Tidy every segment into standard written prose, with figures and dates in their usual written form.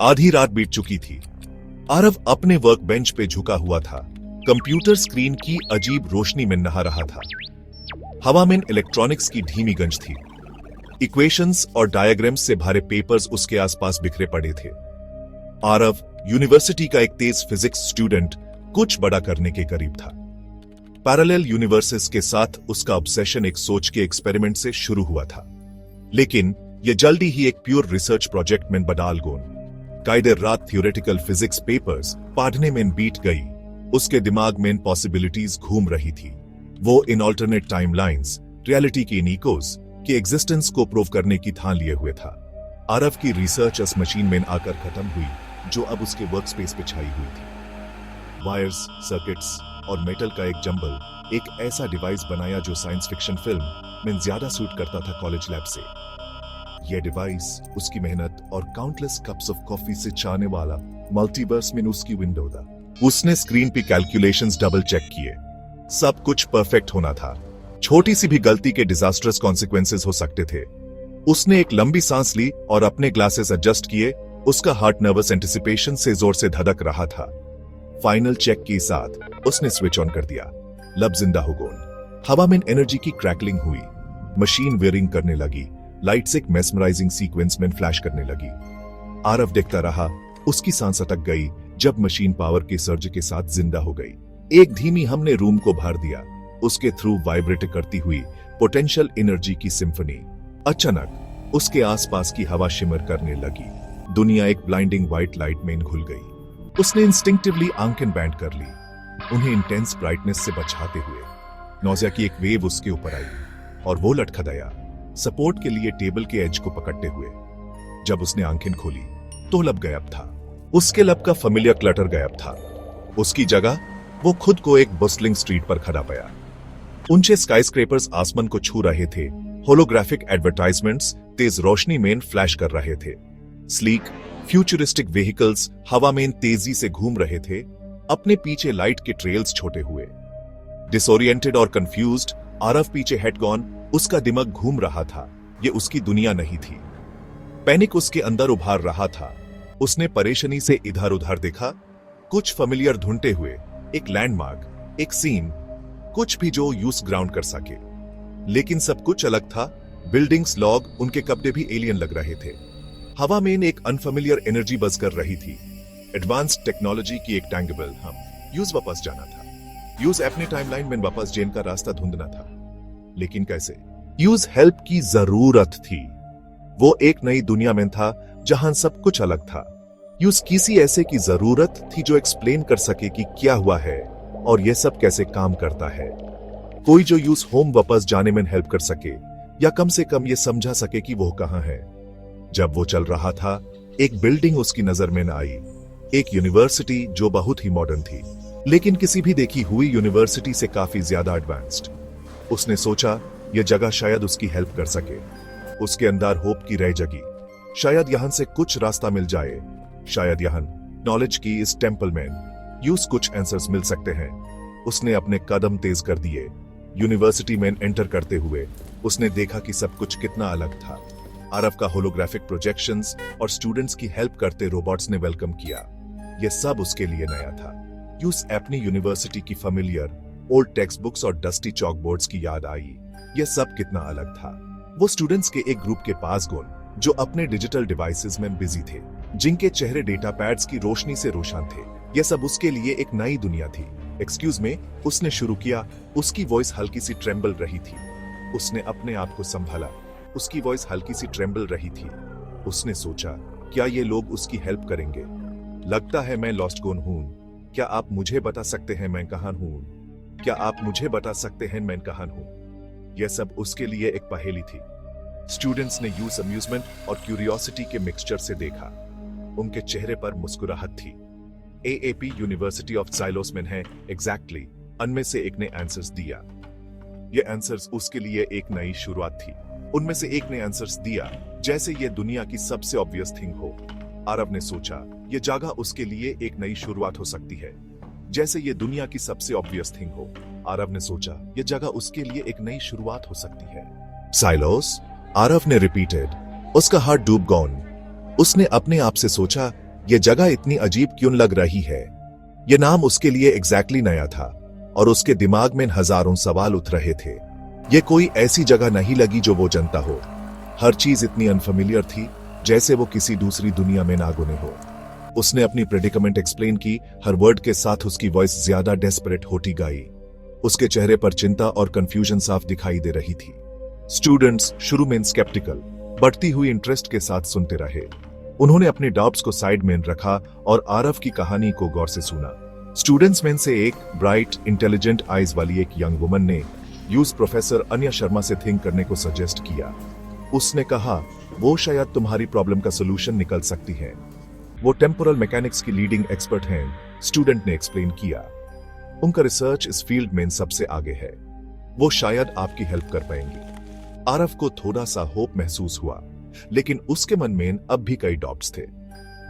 आधी रात बीत चुकी थी। आरव अपने वर्क बेंच पे झुका हुआ था। कंप्यूटर स्क्रीन की अजीब रोशनी में नहा रहा था। हवा में इलेक्ट्रॉनिक्स की धीमी गंज थी। इक्वेशंस और डायग्राम्स से भरे पेपर्स उसके आसपास बिखरे पड़े थे। आरव यूनिवर्सिटी का एक तेज फिजिक्स स्टूडेंट कुछ बड़ा करने के करीब था। पैरेलल यूनिवर्सेस के साथ उसका ऑब्सेशन एक सोच के एक्सपेरिमेंट से शुरू हुआ था, लेकिन यह जल्दी ही एक प्योर रिसर्च प्रोजेक्ट में बदल गया। कई देर रात थियोरेटिकल फिजिक्स पेपर्स पढ़ने में बीत गई। उसके दिमाग में पॉसिबिलिटीज घूम रही थी। वो इन ऑल्टरनेट टाइमलाइंस, रियलिटी की इन इकोज के एग्जिस्टेंस को प्रूव करने की ठान लिए हुए था। आरव की रिसर्च उस मशीन में आकर खत्म हुई जो अब उसके वर्कस्पेस पे छाई हुई थी। वायर्स, सर्किट्स और मेटल का एक जंबल एक ऐसा डिवाइस बनाया जो साइंस फिक्शन फिल्म में ज्यादा सूट करता था कॉलेज लैब से। यह डिवाइस उसकी मेहनत और काउंटलेस कप्स ऑफ कॉफी से छाने वाला मल्टीवर्स में उसकी विंडो था। उसने स्क्रीन पे कैलकुलेशंस डबल चेक किए। सब कुछ परफेक्ट होना था। छोटी सी भी गलती के डिजास्टर्स कॉन्सिक्वेंसेस हो सकते थे। उसने एक लंबी सांस ली और अपने ग्लासेस एडजस्ट किए। उसका हार्ट नर्वस एंटिसिपेशन से जोर से धड़क रहा था। फाइनल चेक के साथ उसने स्विच ऑन कर दिया। लब जिंदा हो गई। हवा में एनर्जी की क्रैकलिंग हुई। मशीन वेयरिंग करने लगी। लाइट्स एक मेस्मराइजिंग सीक्वेंस में फ्लैश करने लगी। आरव देखता रहा। उसकी सांस अटक गई जब मशीन पावर के सर्ज के साथ जिंदा हो गई। एक धीमी हम ने रूम को भर दिया। उसके थ्रू वाइब्रेट करती हुई पोटेंशियल एनर्जी की सिम्फनी। अचानक उसके आसपास की हवा शिमर करने लगी। दुनिया एक ब्लाइंडिंग व्हाइट लाइट में घुल गई। उसने इंस्टिंक्टिवली आंखें बैंड कर ली, उन्हें इंटेंस ब्राइटनेस से बचाते हुए। नौजिया की एक वेव उसके ऊपर आई और वो लटखटाया, सपोर्ट के लिए टेबल के एज को पकड़ते हुए। जब उसने आंखें खोली तो लब गायब था। उसके लब का फेमिलियर क्लटर गायब था। उसकी जगह वो खुद को एक बस्टलिंग स्ट्रीट पर खड़ा पाया। ऊंचे स्काईस्क्रेपर्स आसमान को छू रहे थे। होलोग्राफिक एडवर्टाइजमेंट्स तेज रोशनी में फ्लैश कर रहे थे। स्लीक फ्यूचरिस्टिक व्हीकल्स हवा में तेजी से घूम रहे थे, अपने पीछे लाइट के ट्रेल्स छोटे हुए। डिसोरिएंटेड और कंफ्यूज्ड आरव पीछे हेड गॉन। उसका दिमाग घूम रहा था। ये उसकी दुनिया नहीं थी। पैनिक उसके अंदर उभार रहा था। उसने परेशानी से इधर उधर देखा, कुछ फेमिलियर ढूंढते हुए। एक लैंडमार्क, एक सीन, कुछ भी जो यूज ग्राउंड कर सके। लेकिन सब कुछ अलग था। बिल्डिंग्स, लॉग, उनके कपड़े भी एलियन लग रहे थे। हवा में एक अनफेमिलियर एनर्जी बज कर रही थी। एडवांस्ड टेक्नोलॉजी की एक टैंगेबल हम यूज वापस जाना था। यूज अपने टाइमलाइन में वापस जेन का रास्ता ढूंढना था, लेकिन कैसे? यूज हेल्प की जरूरत थी। वो एक नई दुनिया में था जहां सब कुछ अलग था। यूज किसी ऐसे की जरूरत थी जो एक्सप्लेन कर सके कि क्या हुआ है और यह सब कैसे काम करता है। कोई जो यूज होम वापस जाने में हेल्प कर सके, या कम से कम ये समझा सके कि वो कहां है। जब वो चल रहा था, एक बिल्डिंग उसकी नजर में न आई। एक यूनिवर्सिटी जो बहुत ही मॉडर्न थी, लेकिन किसी भी देखी हुई यूनिवर्सिटी से काफी ज्यादा एडवांस्ड। उसने सोचा यह जगह शायद उसकी हेल्प कर सके। उसके अंदर होप की रह जगी। शायद यहां से कुछ रास्ता मिल जाए। शायद यहां नॉलेज की इस टेंपल में यूज कुछ आंसर्स मिल सकते हैं। उसने अपने कदम तेज कर दिए। यूनिवर्सिटी में एंटर करते हुए उसने देखा कि सब कुछ कितना अलग था। आरव का होलोग्राफिक प्रोजेक्शंस और स्टूडेंट्स की हेल्प करते रोबोट्स ने वेलकम किया। यह सब उसके लिए नया था। यूज अपनी यूनिवर्सिटी की फेमिलियर ओल्ड टेक्स्ट बुक्स और डस्टी चॉक बोर्ड्स की याद आई। यह सब कितना अलग था। वो स्टूडेंट्स के एक ग्रुप के पास गए जो अपने डिजिटल डिवाइसेस में बिजी थे, जिनके चेहरे डेटा पैड्स की रोशनी से रोशन थे। यह सब उसके लिए एक नई दुनिया थी। एक्सक्यूज में, उसने शुरू किया। उसकी वॉइस हल्की सी ट्रेंबल रही थी। उसने अपने आप को संभाला। उसकी वॉइस हल्की सी ट्रेंबल रही थी। उसने सोचा, क्या ये लोग उसकी हेल्प करेंगे? लगता है मैं लॉस्ट कौन हूं। क्या आप मुझे बता सकते हैं मैं कहां हूं? क्या आप मुझे बता सकते हैं मैं कहां हूं? यह सब उसके लिए एक पहेली थी। स्टूडेंट्स ने यूज अम्यूजमेंट और क्यूरियोसिटी के मिक्सचर से देखा। उनके चेहरे पर मुस्कुराहट थी। एएपी यूनिवर्सिटी ऑफ साइलोस में है एग्जैक्टली। उनमें से एक ने आंसर्स दिया। ये आंसर्स उसके लिए एक नई शुरुआत थी। उनमें से एक ने आंसर्स दिया जैसे ये दुनिया की सबसे ऑब्वियस थिंग हो। आरव ने सोचा, ये जगह उसके लिए एक नई शुरुआत हो सकती है, जैसे ये दुनिया की सबसे ऑब्वियस थिंग हो। आरव ने सोचा, ये जगह उसके लिए एक नई शुरुआत हो सकती है। साइलोस, आरव ने रिपीटेड। उसका हार्ट डूब गॉन। उसने अपने आप से सोचा, ये जगह इतनी अजीब क्यों लग रही है? ये नाम उसके लिए एग्जैक्टली नया था और उसके दिमाग में हजारों सवाल उठ रहे थे। ये कोई ऐसी जगह नहीं लगी जो वो जानता हो। हर चीज इतनी अनफेमिलियर थी जैसे वो किसी दूसरी दुनिया में ना गुने हो। उसने अपनी प्रेडिकमेंट एक्सप्लेन की, हर वर्ड के साथ उसकी वॉइस ज्यादा डेस्परेट होती गई। उसके चेहरे पर चिंता और कंफ्यूजन साफ दिखाई दे रही थी। स्टूडेंट्स शुरू में स्केप्टिकल, बढ़ती हुई इंटरेस्ट के साथ सुनते रहे। उन्होंने अपने डाउट्स को साइड में रखा और आरव की कहानी को गौर से सुना। स्टूडेंट्स में से एक ब्राइट इंटेलिजेंट आईज वाली एक यंग वुमन ने यूज प्रोफेसर अन्या शर्मा से थिंक करने को सजेस्ट किया। उसने कहा वो शायद तुम्हारी प्रॉब्लम का सोल्यूशन निकल सकती है। वो टेम्पोरल मैकेनिक्स की लीडिंग एक्सपर्ट हैं, स्टूडेंट ने एक्सप्लेन किया। उनका रिसर्च इस फील्ड में सबसे आगे है। वो शायद आपकी हेल्प कर पाएंगी। आरव को थोड़ा सा होप महसूस हुआ, लेकिन उसके मन में अब भी कई डाउट्स थे।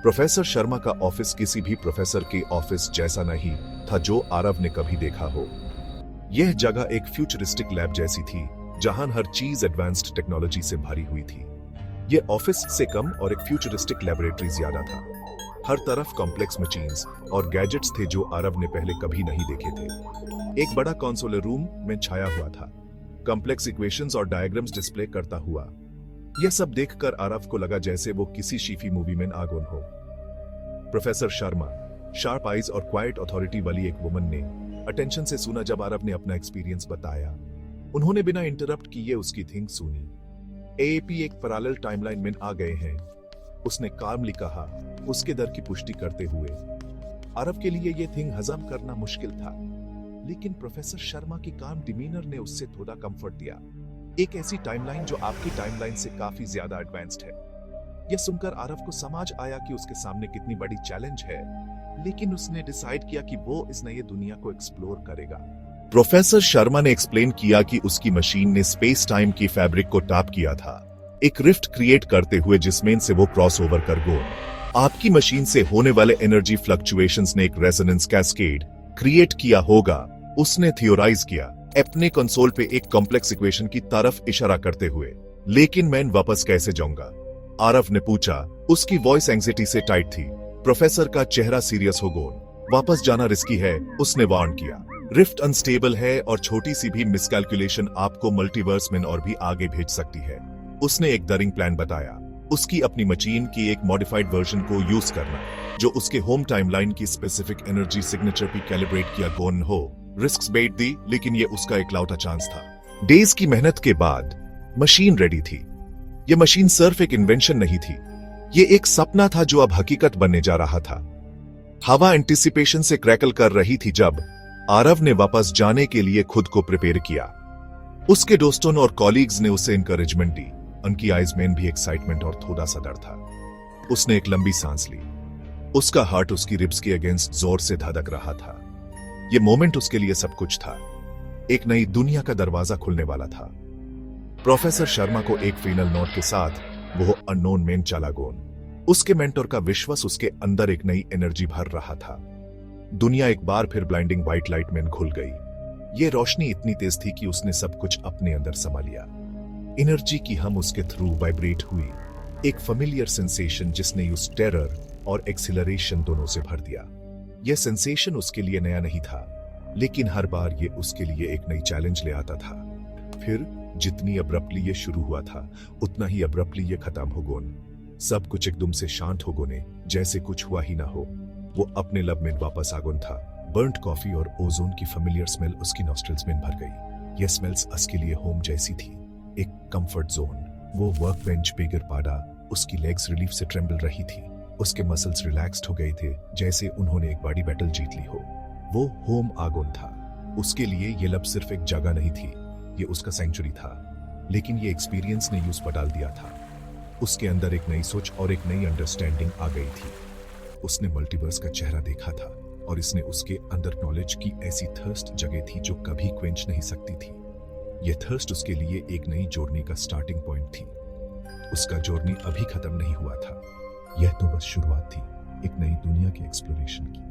प्रोफेसर शर्मा का ऑफिस किसी भी प्रोफेसर के ऑफिस जैसा नहीं था जो आरव ने कभी देखा हो। यह जगह एक फ्यूचरिस्टिक लैब जैसी थी, जहां हर चीज एडवांस्ड टेक्नोलॉजी से भरी हुई थी। यह ऑफिस से कम और एक फ्यूचरिस्टिक लैबोरेटरी ज्यादा था। हर तरफ कॉम्प्लेक्स मशीन्स और गैजेट्स थे जो आरव ने पहले कभी नहीं देखे थे। एक बड़ा कंसोल रूम में छाया हुआ था, कॉम्प्लेक्स इक्वेशंस और डायग्राम्स डिस्प्ले करता हुआ। यह सब देखकर आरव को लगा जैसे वो किसी शीफी मूवी में आगोन हो। प्रोफेसर शर्मा, शार्प आईज और क्वाइट अथॉरिटी वाली एक वुमन ने अटेंशन से सुना जब आरव ने अपना एक्सपीरियंस बताया। उन्होंने बिना इंटरप्ट किए उसकी थिंक सुनी। एएपी एक पैरेलल टाइमलाइन में आ गए हैं, उसने कामली कहा, उसके डर की पुष्टि करते हुए। आरव के लिए यह थिंग हजम करना मुश्किल था, लेकिन प्रोफेसर शर्मा की काम डिमीनर ने उससे थोड़ा कंफर्ट दिया। एक ऐसी टाइमलाइन जो आपकी टाइमलाइन से काफी ज्यादा एडवांस्ड है। यह सुनकर आरव को समझ आया कि उसके सामने कितनी बड़ी चैलेंज है, लेकिन उसने डिसाइड किया कि वो इस नई दुनिया को एक्सप्लोर करेगा। प्रोफेसर शर्मा ने एक्सप्लेन किया कि उसकी मशीन ने स्पेस टाइम की फैब्रिक को टैप किया था, एक रिफ्ट क्रिएट करते हुए जिसमें से वो क्रॉस ओवर कर गो। आपकी मशीन से होने वाले एनर्जी फ्लक्चुएशंस ने एक रेजोनेंस कैस्केड क्रिएट किया होगा, उसने थियोराइज किया, अपने कंसोल पे एक कॉम्प्लेक्स इक्वेशन की तरफ इशारा करते हुए। लेकिन मैं वापस कैसे जाऊंगा? आरव ने पूछा। उसकी वॉइस एंग्जाइटी से टाइट थी। प्रोफेसर का चेहरा सीरियस हो गया। वापस जाना रिस्की है, उसने वार्न किया। रिफ्ट अनस्टेबल है और छोटी सी भी मिसकैलकुलेशन आपको मल्टीवर्स में और भी आगे भेज सकती है। उसने एक डरिंग प्लान बताया, उसकी अपनी मशीन की एक मॉडिफाइड वर्जन को यूज करना जो उसके होम टाइमलाइन की स्पेसिफिक एनर्जी सिग्नेचर पे कैलिब्रेट किया गोन हो। रिस्क बेट दी, लेकिन ये उसका इकलौता चांस था। डेज की मेहनत के बाद मशीन रेडी थी। ये मशीन सिर्फ एक इन्वेंशन नहीं थी, ये एक सपना था जो अब हकीकत बनने जा रहा था। हवा एंटिसिपेशन से क्रैकल कर रही थी जब आरव ने वापस जाने के लिए खुद को प्रिपेयर किया। उसके दोस्तों और कॉलीग्स ने उसे इंकरेजमेंट दी। उनकी आइज में भी एक्साइटमेंट और थोड़ा सा डर था। उसने एक लंबी सांस ली। उसका हार्ट उसकी रिब्स के अगेंस्ट जोर से धड़क रहा था। यह मोमेंट उसके लिए सब कुछ था। एक नई दुनिया का दरवाजा खुलने वाला था। प्रोफेसर शर्मा को एक फाइनल नोट के साथ वो अननोन मैन चला गोन। उसके मेंटर का विश्वास उसके अंदर एक नई एनर्जी भर रहा था। दुनिया एक बार फिर ब्लाइंडिंग व्हाइट लाइट में घुल गई। ये रोशनी इतनी तेज थी कि उसने सब कुछ अपने अंदर समा लिया। एनर्जी की हम उसके थ्रू वाइब्रेट हुई, एक फेमिलियर सेंसेशन जिसने उस टेरर और एक्सिलरेशन दोनों से भर दिया। यह सेंसेशन उसके लिए नया नहीं था, लेकिन हर बार ये उसके लिए एक नई चैलेंज ले आता था। फिर जितनी अब्रप्टली ये शुरू हुआ था, उतना ही अब्रप्टली ये खत्म हो गोन। सब कुछ एकदम से शांत हो गोने, जैसे कुछ हुआ ही ना हो। वो अपने लब में वापस आगोन था। बर्न्ट कॉफी और ओजोन की फेमिलियर स्मेल उसकी नॉस्ट्रल्स में भर गई। ये स्मेल्स उसके लिए होम जैसी थी, एक कंफर्ट जोन। वो वर्क बेंच पे गिर पड़ा, उसकी लेग्स रिलीफ से ट्रेंबल रही थी। उसके मसल्स रिलैक्स्ड हो गए थे, जैसे उन्होंने एक बड़ी बैटल जीत ली हो। वो होम आगोन था। उसके लिए ये लब सिर्फ एक जगह नहीं थी, ये उसका सेंचुरी था। लेकिन ये एक्सपीरियंस ने यूज बदल दिया था। उसके अंदर एक नई सोच और एक नई अंडरस्टैंडिंग आ गई थी। उसने मल्टीवर्स का चेहरा देखा था और इसने उसके अंदर नॉलेज की ऐसी थर्स्ट जगह थी जो कभी क्वेंच नहीं सकती थी। यह थर्स्ट उसके लिए एक नई जर्नी का स्टार्टिंग पॉइंट थी। उसका जर्नी अभी खत्म नहीं हुआ था, यह तो बस शुरुआत थी एक नई दुनिया के एक्सप्लोरेशन की।